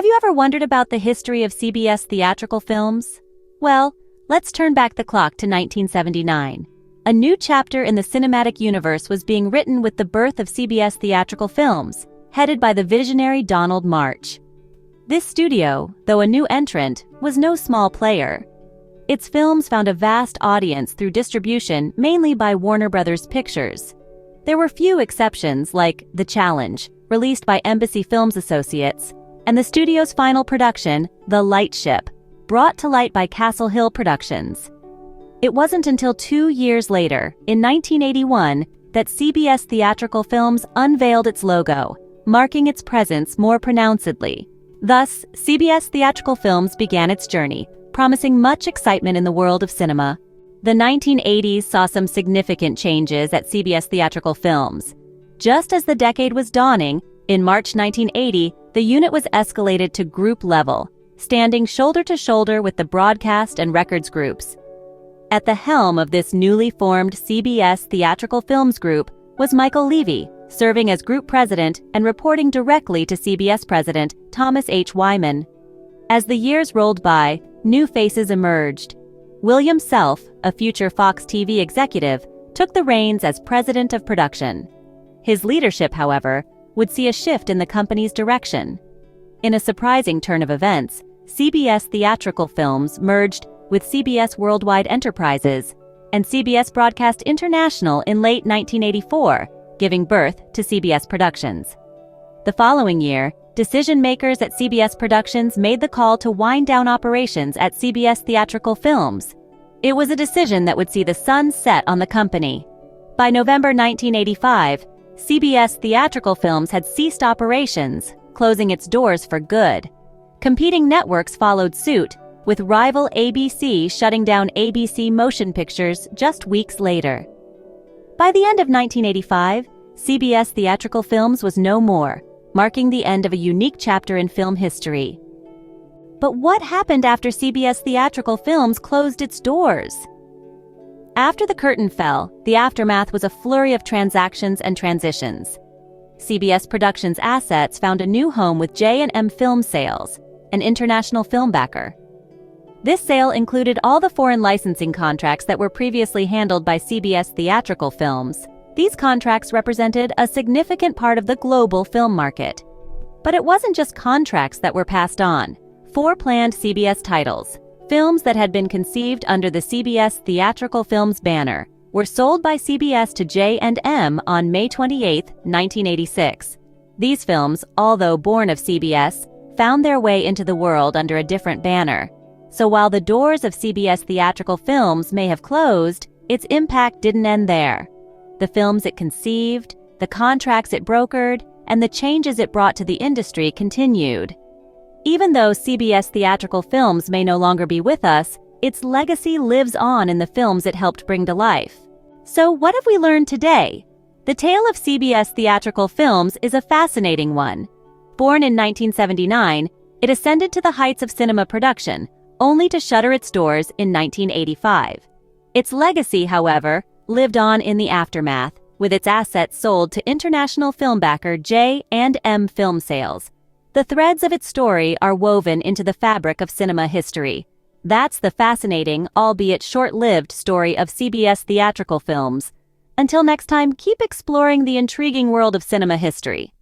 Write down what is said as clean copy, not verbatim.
Have you ever wondered about the history of CBS Theatrical Films? Well, let's turn back the clock to 1979. A new chapter in the cinematic universe was being written with the birth of CBS Theatrical Films, headed by the visionary Donald March. This studio, though a new entrant, was no small player. Its films found a vast audience through distribution mainly by Warner Bros. Pictures. There were few exceptions like The Challenge, released by Embassy Films Associates, and the studio's final production, The Lightship, brought to light by Castle Hill Productions. It wasn't until 2 years later, in 1981, that CBS Theatrical Films unveiled its logo, marking its presence more pronouncedly. Thus, CBS Theatrical Films began its journey, promising much excitement in the world of cinema. The 1980s saw some significant changes at CBS Theatrical Films. Just as the decade was dawning, in March 1980, the unit was escalated to group level, standing shoulder to shoulder with the broadcast and records groups. At the helm of this newly formed CBS Theatrical Films Group was Michael Levy, serving as group president and reporting directly to CBS president Thomas H. Wyman. As the years rolled by, new faces emerged. William Self, a future Fox TV executive, took the reins as president of production. His leadership, however, would see a shift in the company's direction. In a surprising turn of events, CBS Theatrical Films merged with CBS Worldwide Enterprises and CBS Broadcast International in late 1984, giving birth to CBS Productions. The following year, decision-makers at CBS Productions made the call to wind down operations at CBS Theatrical Films. It was a decision that would see the sun set on the company. By November 1985, CBS Theatrical Films had ceased operations, closing its doors for good. Competing networks followed suit, with rival ABC shutting down ABC Motion Pictures just weeks later. By the end of 1985, CBS Theatrical Films was no more, marking the end of a unique chapter in film history. But what happened after CBS Theatrical Films closed its doors? After the curtain fell, the aftermath was a flurry of transactions and transitions. CBS Productions' assets found a new home with J&M Film Sales, an international film backer. This sale included all the foreign licensing contracts that were previously handled by CBS Theatrical Films. These contracts represented a significant part of the global film market. But it wasn't just contracts that were passed on. 4 planned CBS titles, films that had been conceived under the CBS Theatrical Films banner, were sold by CBS to J&M on May 28, 1986. These films, although born of CBS, found their way into the world under a different banner. So while the doors of CBS Theatrical Films may have closed, its impact didn't end there. The films it conceived, the contracts it brokered, and the changes it brought to the industry continued. Even though CBS Theatrical Films may no longer be with us, its legacy lives on in the films it helped bring to life. So what have we learned today? The tale of CBS Theatrical Films is a fascinating one. Born in 1979, it ascended to the heights of cinema production, only to shutter its doors in 1985. Its legacy, however, lived on in the aftermath, with its assets sold to international film backer J&M Film Sales. The threads of its story are woven into the fabric of cinema history. That's the fascinating, albeit short-lived story of CBS Theatrical Films. Until next time, keep exploring the intriguing world of cinema history.